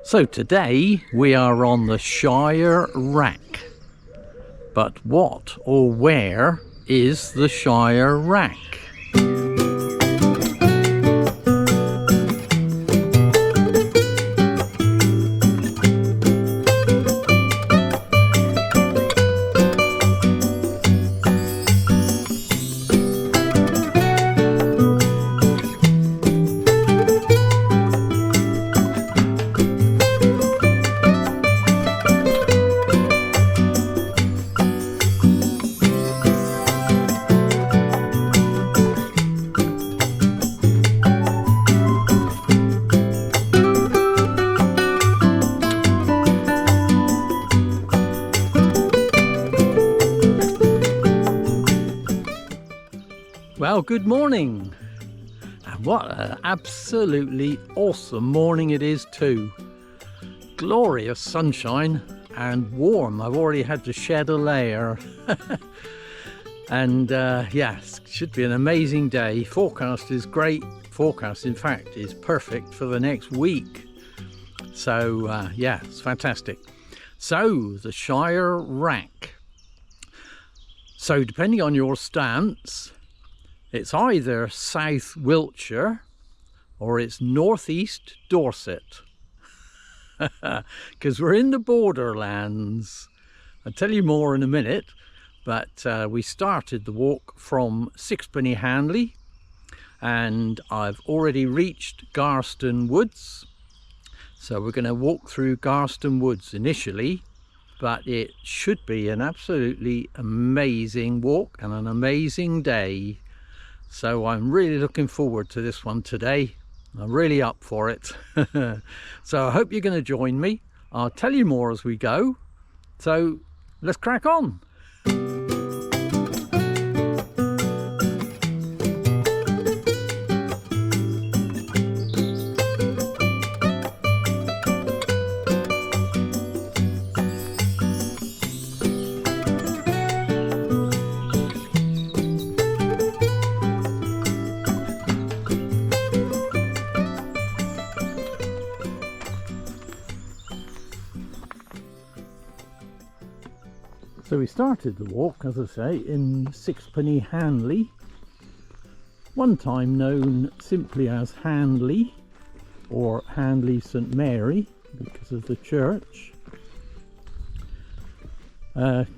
So today we are on the Shire Rack. But what or where is the Shire Rack? Well, good morning, and what an absolutely awesome morning it is too. Glorious sunshine and warm. I've already had to shed a layer. And yes, should be an amazing day. Forecast is great. Forecast, in fact, is perfect for the next week. So yeah, it's fantastic. So the Shire Rack. So depending on your stance, it's either South Wiltshire or it's northeast Dorset, because we're in the borderlands. I'll tell you more in a minute, but we started the walk from Sixpenny Handley and I've already reached Garston Woods. So we're going to walk through Garston Woods initially, but it should be an absolutely amazing walk and an amazing day. So I'm really looking forward to this one today. I'm really up for it. So I hope you're going to join me. I'll tell you more as we go. So let's crack on. So we started the walk, as I say, in Sixpenny Handley, one time known simply as Handley or Handley St Mary because of the church.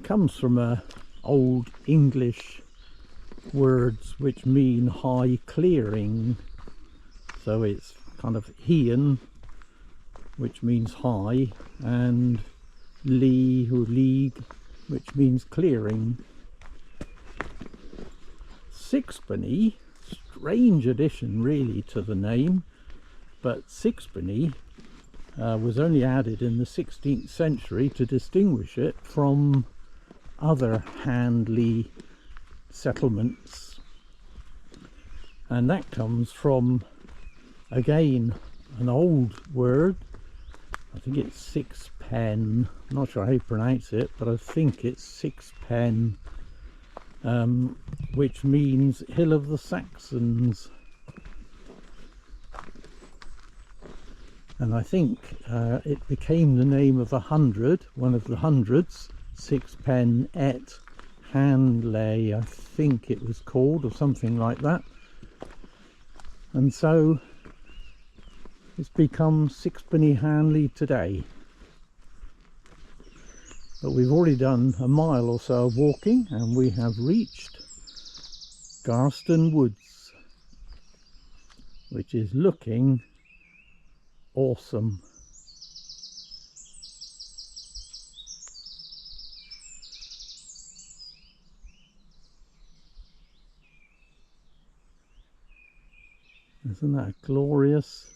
Comes from old English words which mean high clearing. So it's kind of Heian, which means high, and Lee or league, which means clearing. Sixpenny, strange addition really to the name, but Sixpenny was only added in the 16th century to distinguish it from other Handley settlements, and that comes from, again, an old word. I think it's sixpen. I'm not sure how you pronounce it, but I think it's sixpen, which means Hill of the Saxons. And I think it became the name of a hundred, one of the hundreds, Sixpen et Handley, I think it was called, or something like that. And so it's become Sixpenny Handley today. But we've already done a mile or so of walking and we have reached Garston Woods, which is looking awesome. Isn't that a glorious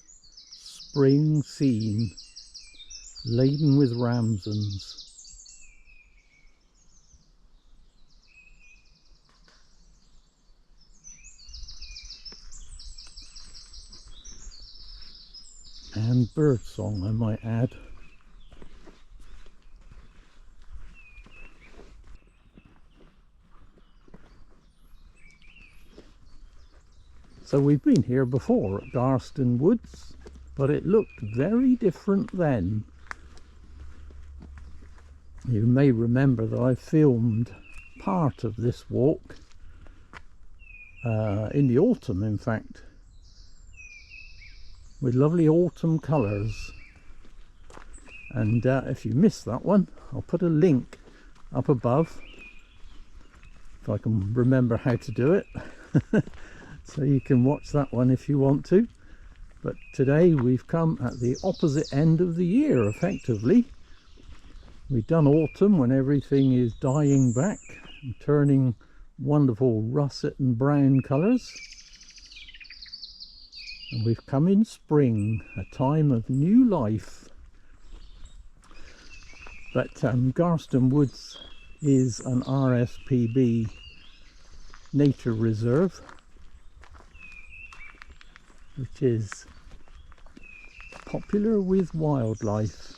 spring scene, laden with ramsons? And birdsong, I might add. So we've been here before at Garston Woods, but it looked very different then. You may remember that I filmed part of this walk in the autumn, in fact, with lovely autumn colours. And if you missed that one, I'll put a link up above, if I can remember how to do it, so you can watch that one if you want to. But today we've come at the opposite end of the year, effectively. We've done autumn when everything is dying back and turning wonderful russet and brown colours. And we've come in spring, a time of new life. But Garston Woods is an RSPB nature reserve, which is popular with wildlife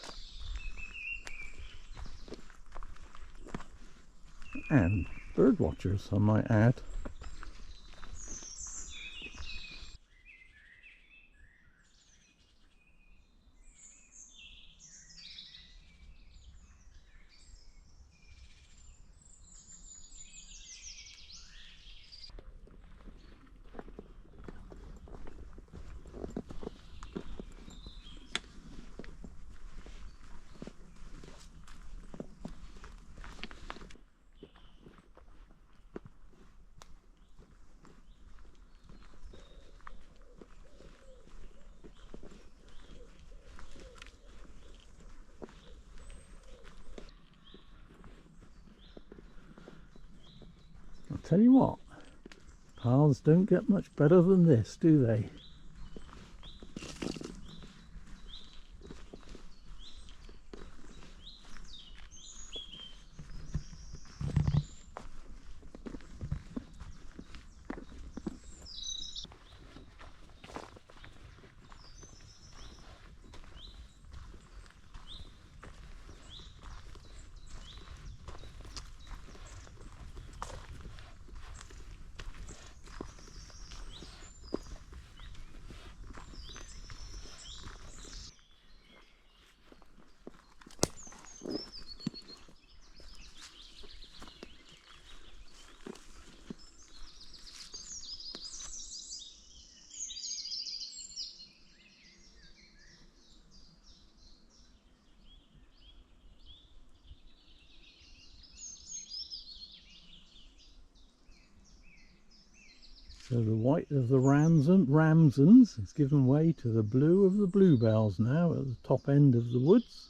and bird watchers, I might add. I'll tell you what, paths don't get much better than this, do they? So the white of the ramsons has given way to the blue of the bluebells now at the top end of the woods.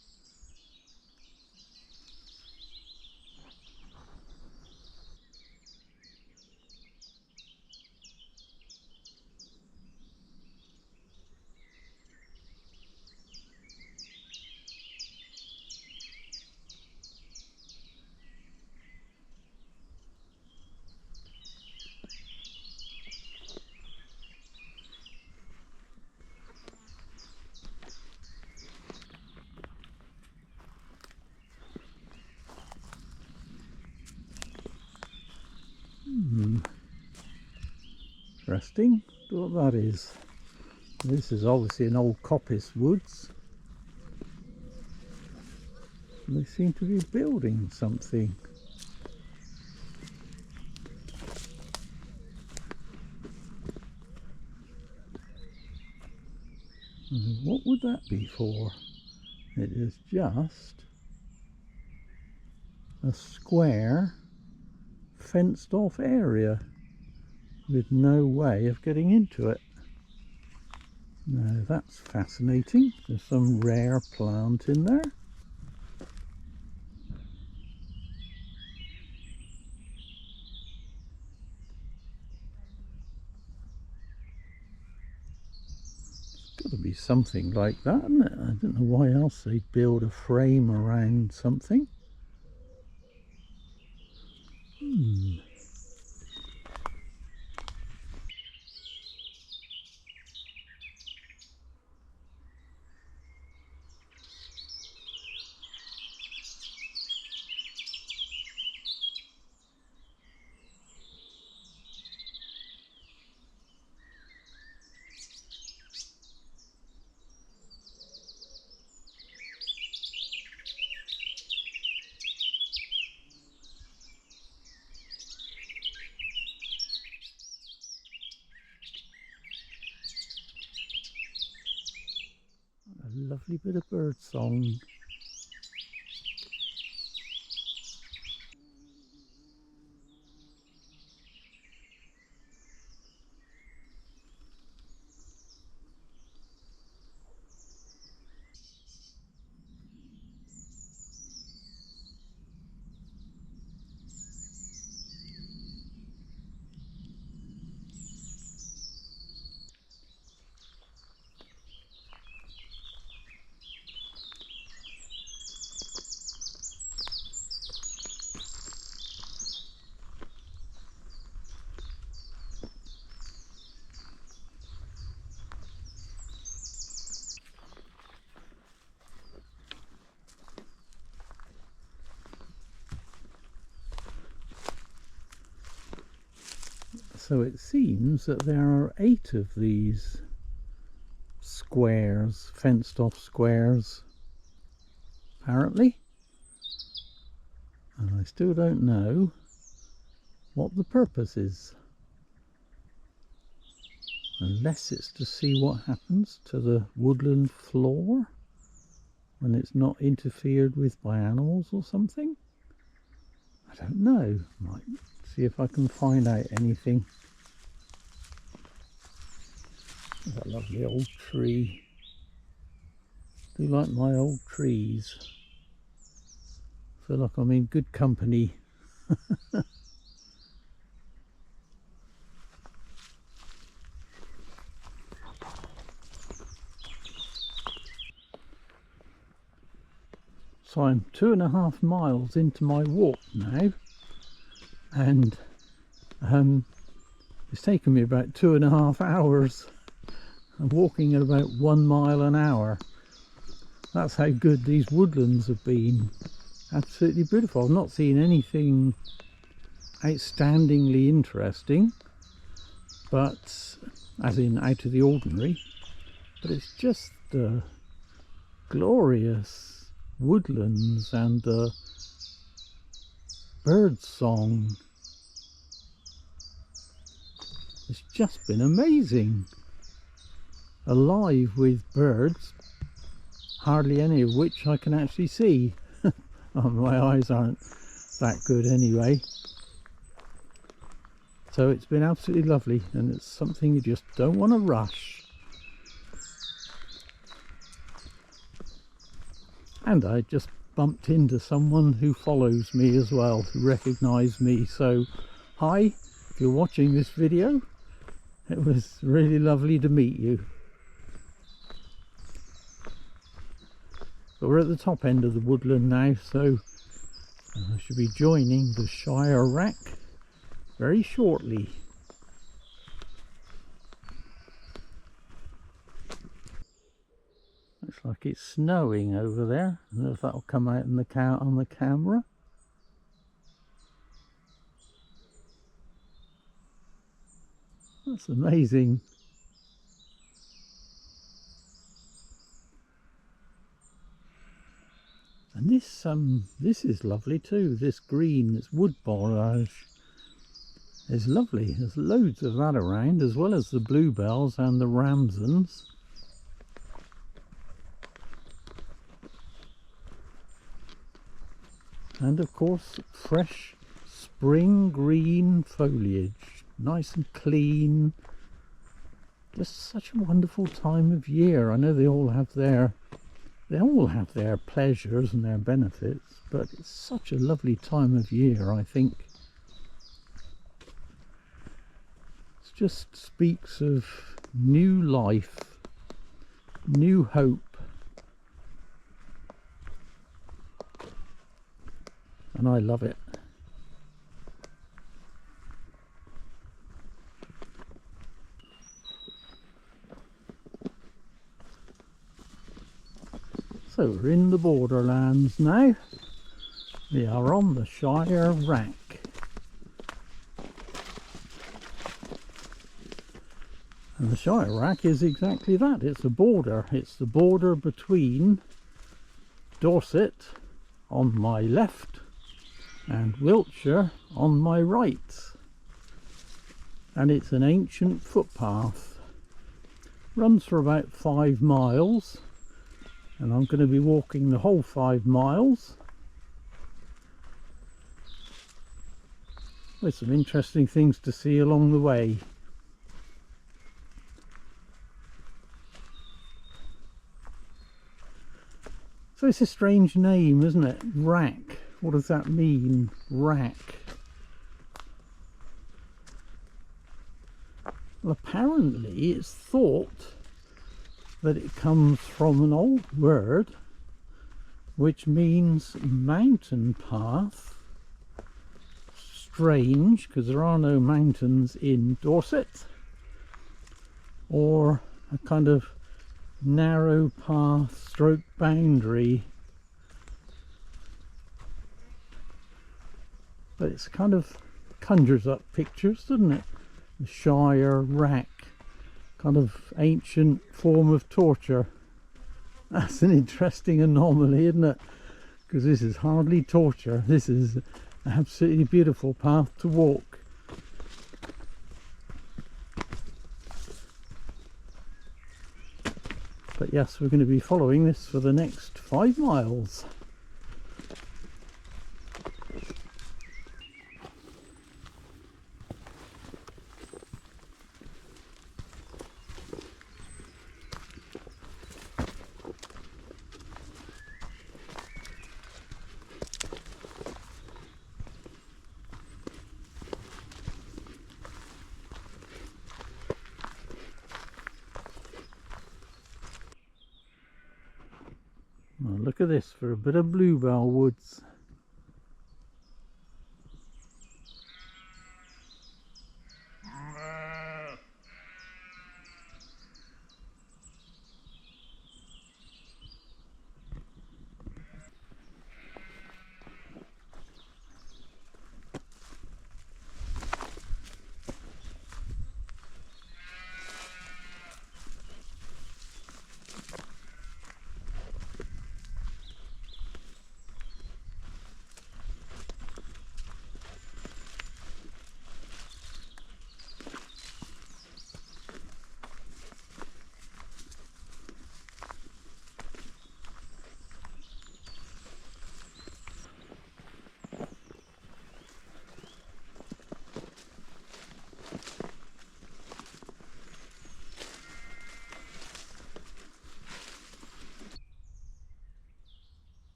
Interesting. What that is. This is obviously an old coppice woods. They seem to be building something. What would that be for? It is just a square fenced off area with no way of getting into it. Now that's fascinating. There's some rare plant in there. It's got to be something like that, isn't it? I don't know why else they'd build a frame around something. lovely bit of bird song. So it seems that there are 8 of these squares, fenced off squares, apparently. And I still don't know what the purpose is. Unless it's to see what happens to the woodland floor when it's not interfered with by animals or something. I don't know. Might see if I can find out anything. There's a lovely old tree. I do like my old trees. Feel like I'm in good company. So I'm 2.5 miles into my walk now, and it's taken me about 2.5 hours. I'm walking at about 1 mile an hour. That's how good these woodlands have been. Absolutely beautiful. I've not seen anything outstandingly interesting, but as in out of the ordinary, but it's just glorious woodlands and the bird song. It's just been amazing. Alive with birds, hardly any of which I can actually see. Oh, my eyes aren't that good anyway. So it's been absolutely lovely, and it's something you just don't want to rush. And I just bumped into someone who follows me as well, who recognised me. So hi, if you're watching this video, it was really lovely to meet you. But we're at the top end of the woodland now, so I should be joining the Shire Rack very shortly. Looks like it's snowing over there. I don't know if that'll come out in on the camera. That's amazing. And this is lovely too. This green, this wood foliage is lovely. There's loads of that around, as well as the bluebells and the ramsons. And of course, fresh spring green foliage, nice and clean. Just such a wonderful time of year. I know they all have their pleasures and their benefits, but it's such a lovely time of year, I think. It just speaks of new life, new hope. And I love it. So we're in the borderlands now. We are on the Shire Rack. And the Shire Rack is exactly that. It's a border. It's the border between Dorset on my left and Wiltshire on my right. And it's an ancient footpath. Runs for about 5 miles. and I'm going to be walking the whole 5 miles with some interesting things to see along the way. So it's a strange name, isn't it? Rack. What does that mean? Rack. Well, apparently it's thought that it comes from an old word which means mountain path. Strange, because there are no mountains in Dorset. Or a kind of narrow path stroke boundary, but it's kind of conjures up pictures, doesn't it? The Shire Rack, kind of ancient form of torture. That's an interesting anomaly, isn't it? Because this is hardly torture. This is an absolutely beautiful path to walk. But yes, we're going to be following this for the next 5 miles. Now look at this for a bit of bluebell woods.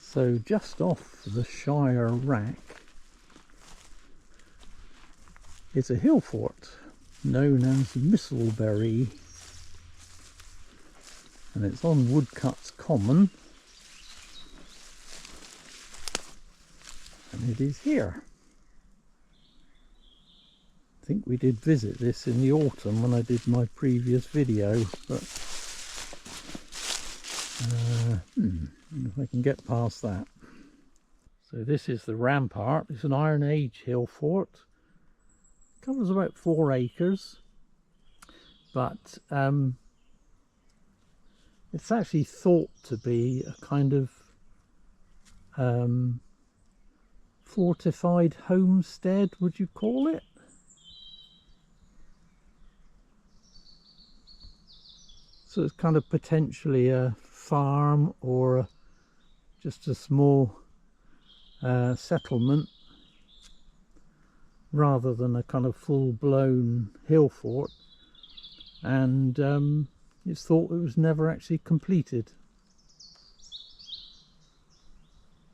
So just off the Shire Rack is a hill fort known as Mistlebury, and it's on Woodcuts Common, and it is here. I think we did visit this in the autumn when I did my previous video, but if I can get past that. So this is the rampart. It's an Iron Age hill fort. Covers about 4 acres, but it's actually thought to be a kind of fortified homestead, would you call it? So it's kind of potentially a farm or just a small settlement, rather than a kind of full-blown hill fort, and it's thought it was never actually completed.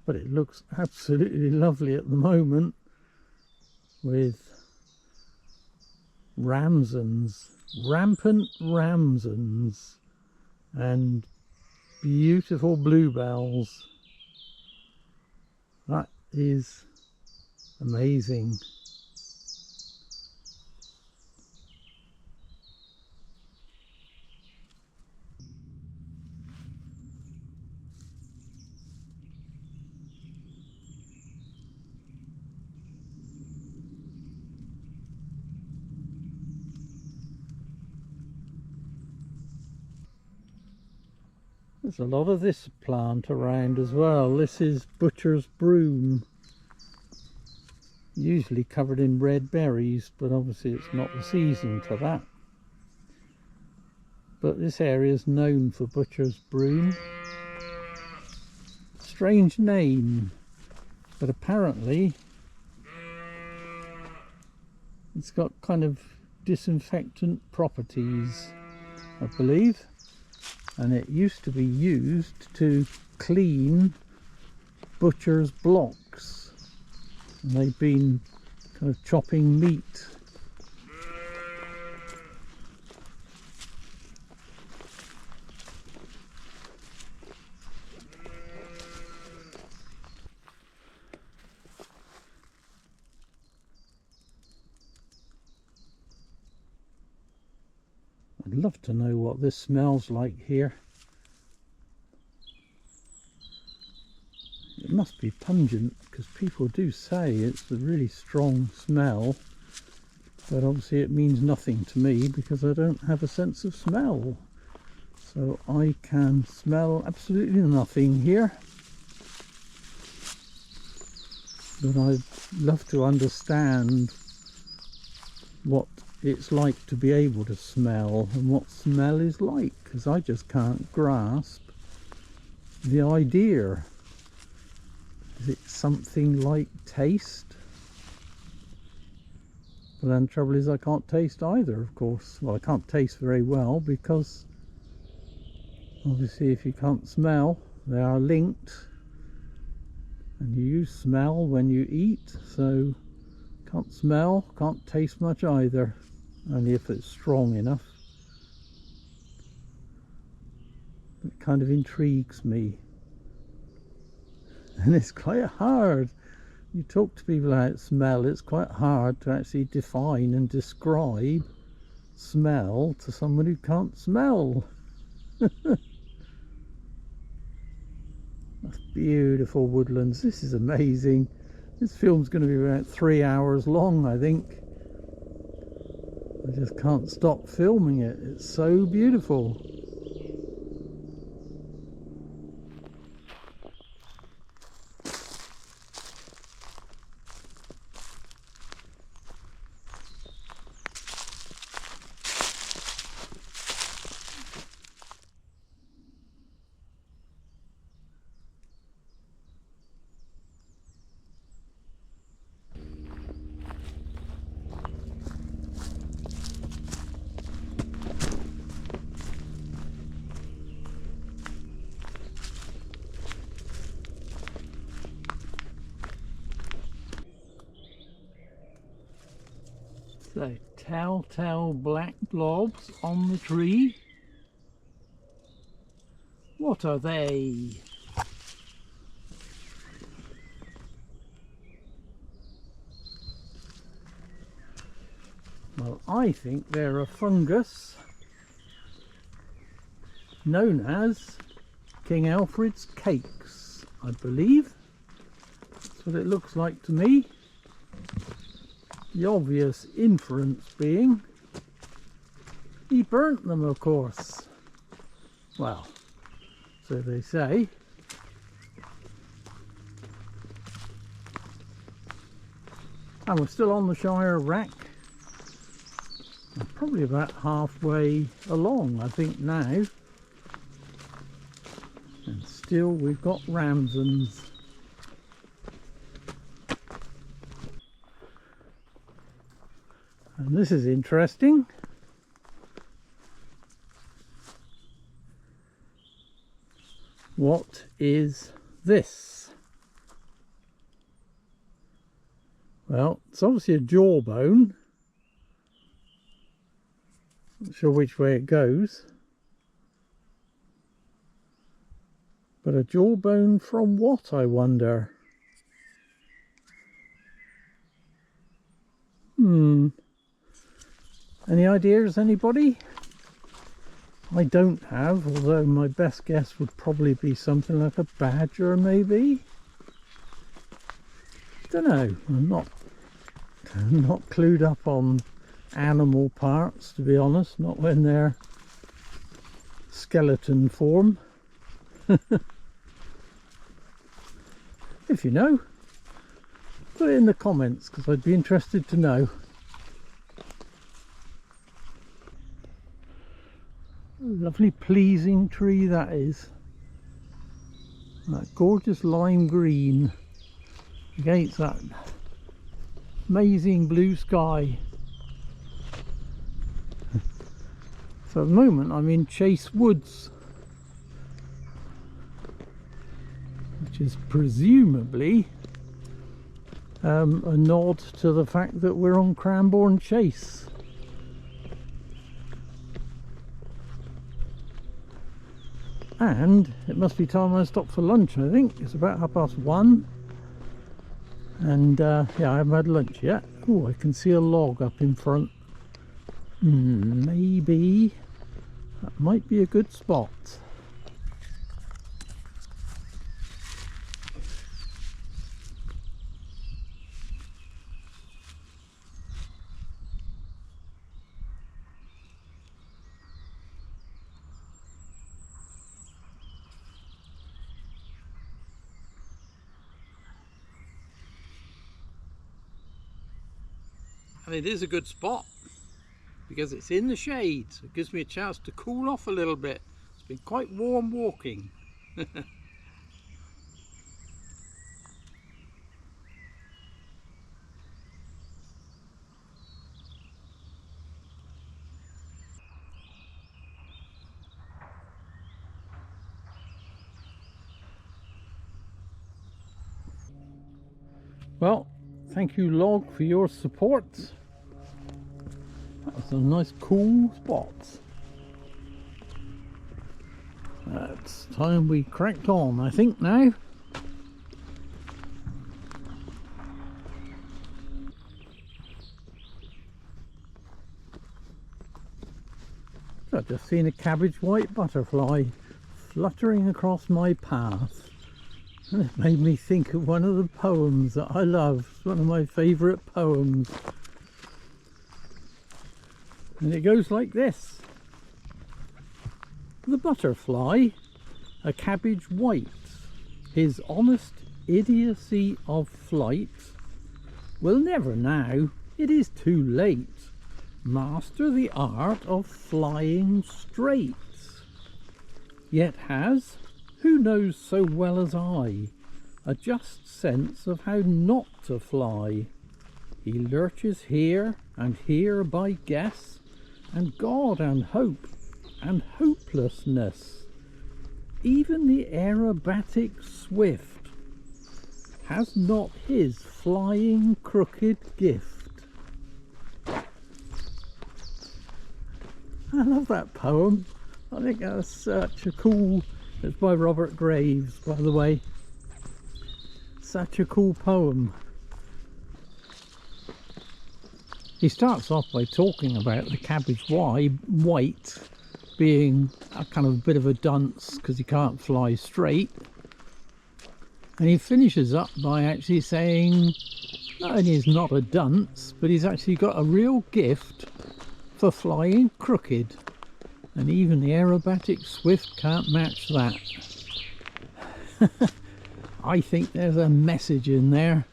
But it looks absolutely lovely at the moment, with ramsons, rampant ramsons, and beautiful bluebells. That is amazing. There's a lot of this plant around as well. This is butcher's broom, usually covered in red berries, but obviously it's not the season for that. But this area is known for butcher's broom. Strange name, but apparently it's got kind of disinfectant properties, I believe, and it used to be used to clean butcher's blocks, and they've been kind of chopping meat. I'd love to know what this smells like here. It must be pungent, because people do say it's a really strong smell, but obviously it means nothing to me because I don't have a sense of smell. So I can smell absolutely nothing here. But I'd love to understand what it's like to be able to smell and what smell is like, because I just can't grasp the idea. Is it something like taste? But then the trouble is I can't taste either, of course. Well, I can't taste very well because obviously if you can't smell, they are linked, and you use smell when you eat, so can't smell, can't taste much either, only if it's strong enough. It kind of intrigues me. And it's quite hard. You talk to people about smell, it's quite hard to actually define and describe smell to someone who can't smell. That's beautiful woodlands. This is amazing. This film's going to be about 3 hours long, I think. I just can't stop filming it. It's so beautiful. So, telltale black blobs on the tree. What are they? Well, I think they're a fungus known as King Alfred's cakes, I believe. That's what it looks like to me. The obvious inference being he burnt them, of course. Well, so they say. And we're still on the Shire Rack. I'm probably about halfway along, I think, now. And still we've got ramsons. And this is interesting. What is this? Well, it's obviously a jawbone. Not sure which way it goes. But a jawbone from what, I wonder? Any ideas, anybody? I don't have, although my best guess would probably be something like a badger, maybe. Don't know. I'm not clued up on animal parts, to be honest. Not when they're skeleton form. If you know, put it in the comments because I'd be interested to know. Lovely pleasing tree that is. That gorgeous lime green against that amazing blue sky. So at the moment I'm in Chase Woods, which is presumably a nod to the fact that we're on Cranbourne Chase. And it must be time I stop for lunch. I think it's about 1:30, and yeah, I haven't had lunch yet. Oh, I can see a log up in front. Maybe that might be a good spot. And it is a good spot because it's in the shade, so it gives me a chance to cool off a little bit. It's been quite warm walking. Well, thank you log for your support. That was a nice cool spot. It's time we cracked on, I think, now. I've just seen a cabbage white butterfly fluttering across my path, and it made me think of one of the poems that I love. It's one of my favourite poems, and it goes like this: the butterfly, a cabbage white, his honest idiocy of flight will never now, it is too late, master the art of flying straight, yet has, who knows so well as I, a just sense of how not to fly. He lurches here and here by guess, and God and hope and hopelessness. Even the aerobatic swift has not his flying crooked gift. I love that poem. I think that's such a cool... It's by Robert Graves, by the way. Such a cool poem. He starts off by talking about the cabbage white being a kind of bit of a dunce because he can't fly straight. And he finishes up by actually saying not only is not a dunce, but he's actually got a real gift for flying crooked. And even the aerobatic swift can't match that. I think there's a message in there,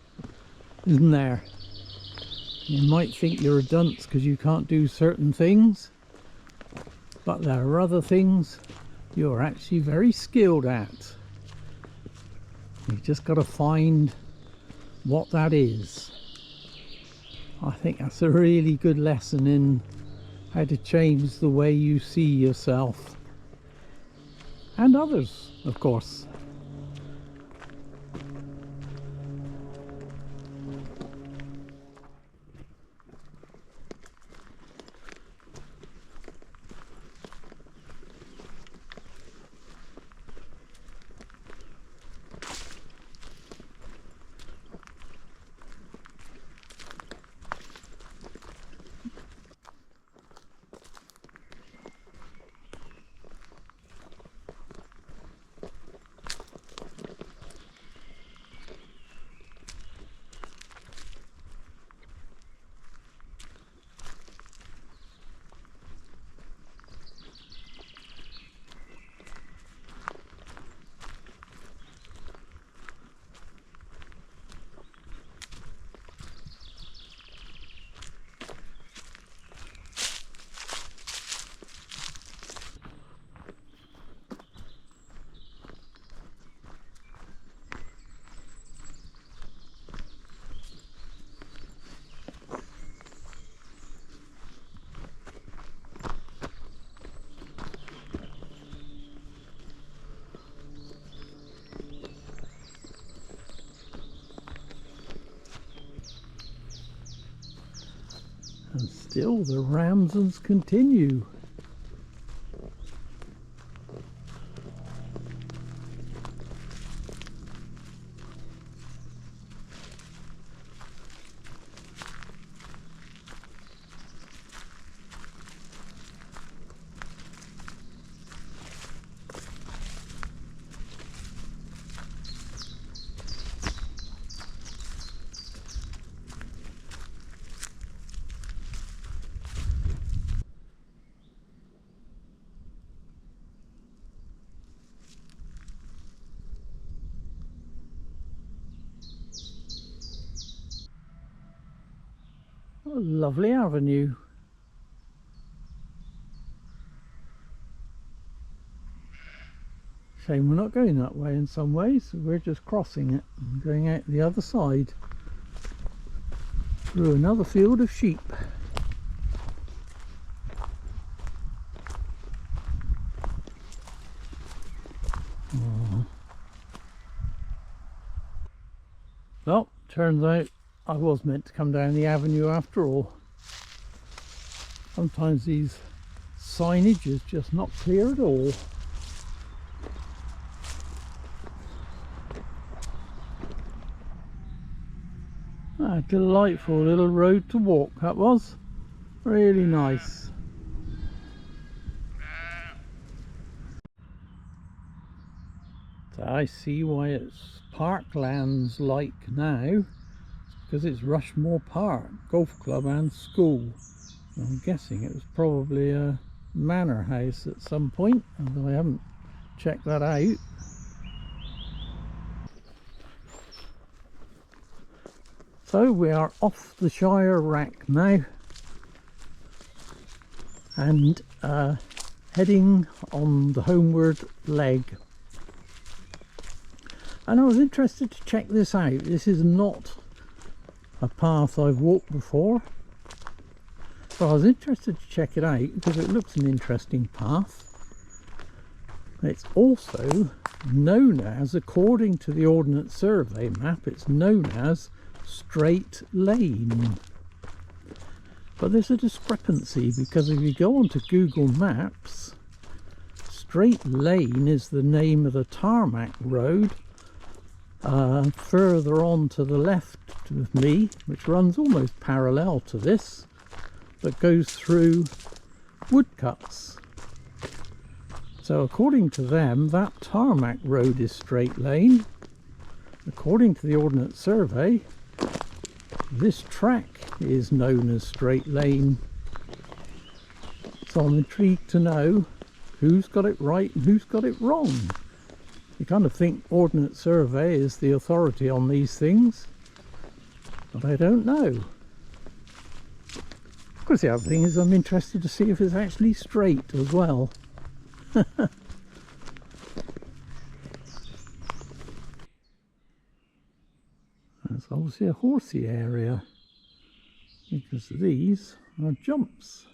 isn't there? You might think you're a dunce because you can't do certain things, but there are other things you're actually very skilled at. You've just got to find what that is. I think that's a really good lesson in how to change the way you see yourself and others, of course. And still the ramsons continue. What a lovely avenue. Shame we're not going that way in some ways. We're just crossing it and going out the other side through another field of sheep. Oh. Well, turns out I was meant to come down the avenue after all. Sometimes these signage is just not clear at all. A delightful little road to walk that was. Really nice. So I see why it's parklands like now. Because it's Rushmore Park, golf club and school. I'm guessing it was probably a manor house at some point, although I haven't checked that out. So we are off the Shire Rack now and heading on the homeward leg. And I was interested to check this out. This is not a path I've walked before, but I was interested to check it out because it looks an interesting path. It's also known as, according to the Ordnance Survey map, it's known as Straight Lane. But there's a discrepancy, because if you go onto Google Maps, Straight Lane is the name of the tarmac road further on to the left of me, which runs almost parallel to this, but goes through woodcuts. So according to them, that tarmac road is Straight Lane. According to the Ordnance Survey, this track is known as Straight Lane. So I'm intrigued to know who's got it right and who's got it wrong. You kind of think Ordnance Survey is the authority on these things, but I don't know. Of course, the other thing is I'm interested to see if it's actually straight as well. That's obviously a horsey area, because these are jumps.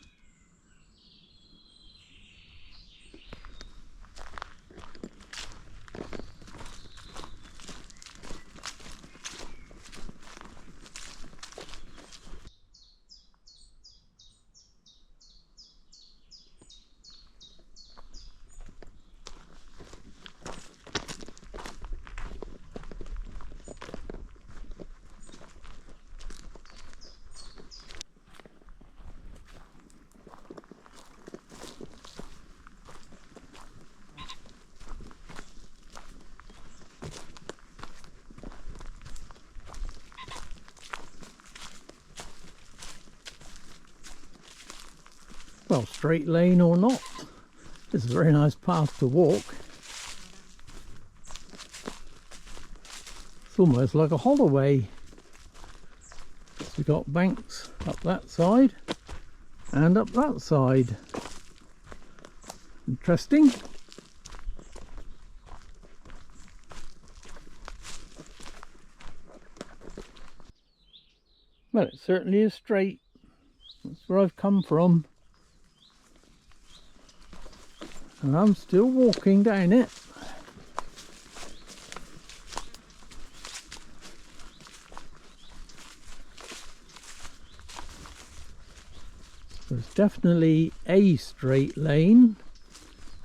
Well, straight lane or not, it's a very nice path to walk. It's almost like a holloway. We've got banks up that side and up that side. Interesting. Well, it certainly is straight. That's where I've come from. And I'm still walking down it. So it's definitely a straight lane,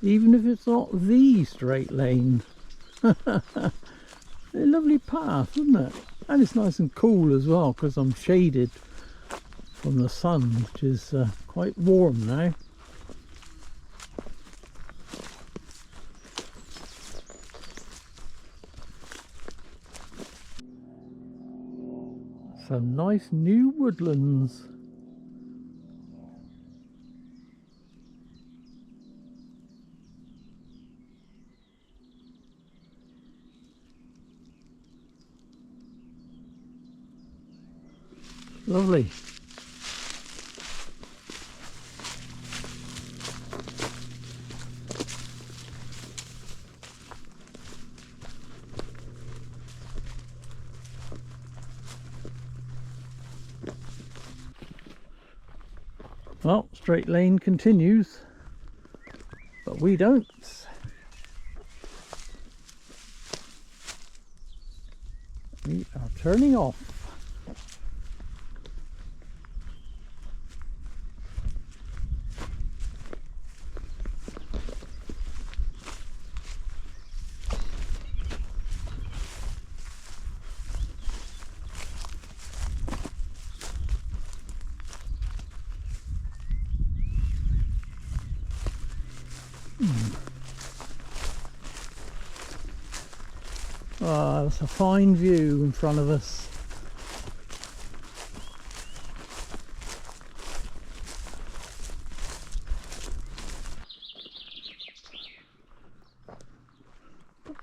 even if it's not the straight lane. A lovely path, isn't it? And it's nice and cool as well, because I'm shaded from the sun, which is quite warm now. Some nice new woodlands. Lovely. Well, straight lane continues, but we don't. We are turning off. Ah, that's a fine view in front of us.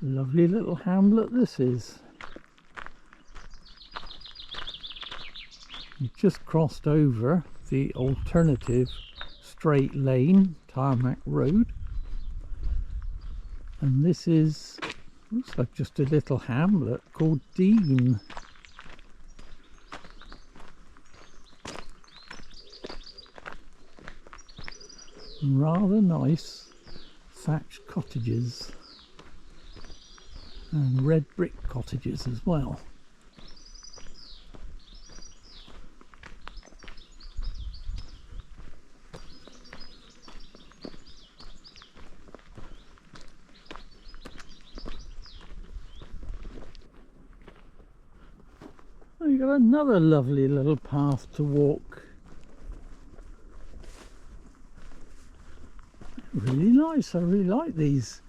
Lovely little hamlet this is. We've just crossed over the alternative straight lane, tarmac road, and this is, looks like just a little hamlet called Dean. Rather nice thatched cottages and red brick cottages as well. Oh, you've got another lovely little path to walk. Really nice. I really like these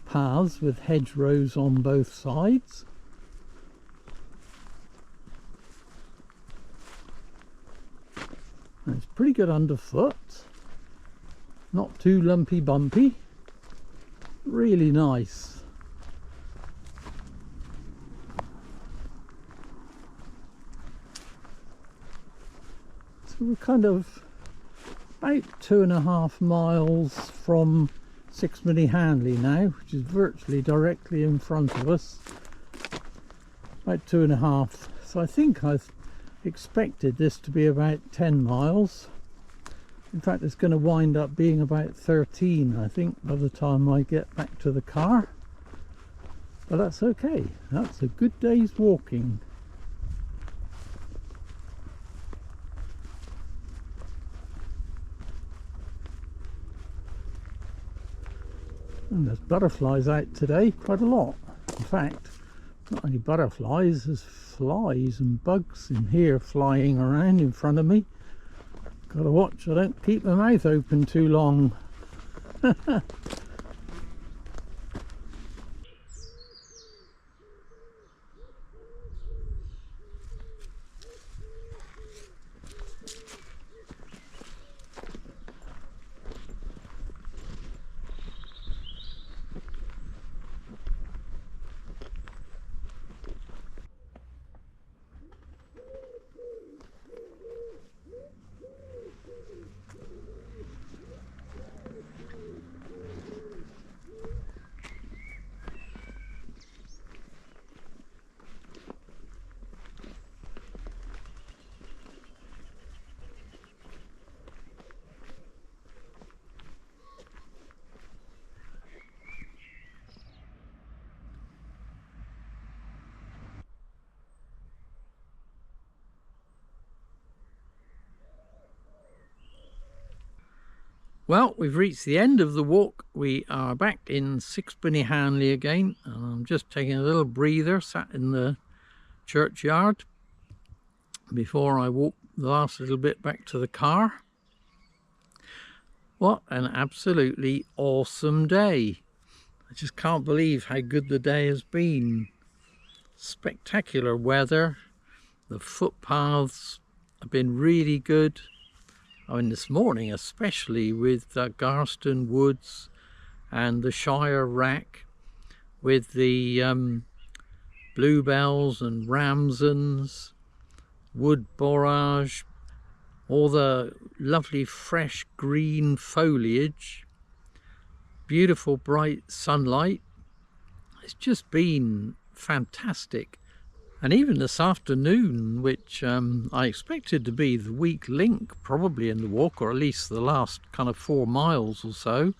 paths with hedgerows on both sides. And it's pretty good underfoot. Not too lumpy bumpy. Really nice. So we're kind of about 2.5 miles from Sixpenny Handley now, which is virtually directly in front of us. About 2.5. So I think I've expected this to be about 10 miles. In fact, it's going to wind up being about 13, I think, by the time I get back to the car. But that's okay. That's a good day's walking. And there's butterflies out today, quite a lot. In fact, not only butterflies, there's flies and bugs in here flying around in front of me. Gotta watch I don't keep my mouth open too long. Well, we've reached the end of the walk. We are back in Sixpenny Handley again, and I'm just taking a little breather, sat in the churchyard before I walk the last little bit back to the car. What an absolutely awesome day. I just can't believe how good the day has been. Spectacular weather. The footpaths have been really good. I mean, this morning especially with Garston Woods and the Shire Rack, with the bluebells and ramsons, wood borage, all the lovely fresh green foliage, beautiful bright sunlight. It's just been fantastic. And even this afternoon, which I expected to be the weak link probably in the walk, or at least the last kind of 4 miles or so,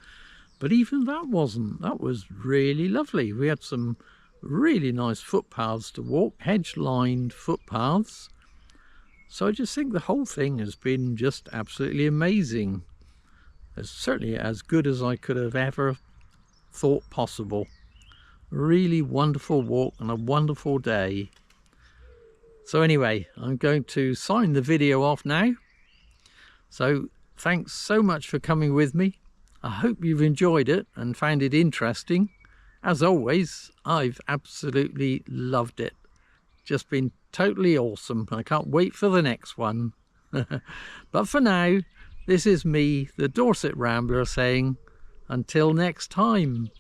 but even that wasn't. That was really lovely. We had some really nice footpaths to walk, hedge-lined footpaths. So I just think the whole thing has been just absolutely amazing. It's certainly as good as I could have ever thought possible. Really wonderful walk and a wonderful day. So anyway, I'm going to sign the video off now. So thanks so much for coming with me. I hope you've enjoyed it and found it interesting. As always, I've absolutely loved it. Just been totally awesome. I can't wait for the next one. But for now, this is me, the Dorset Rambler, saying until next time.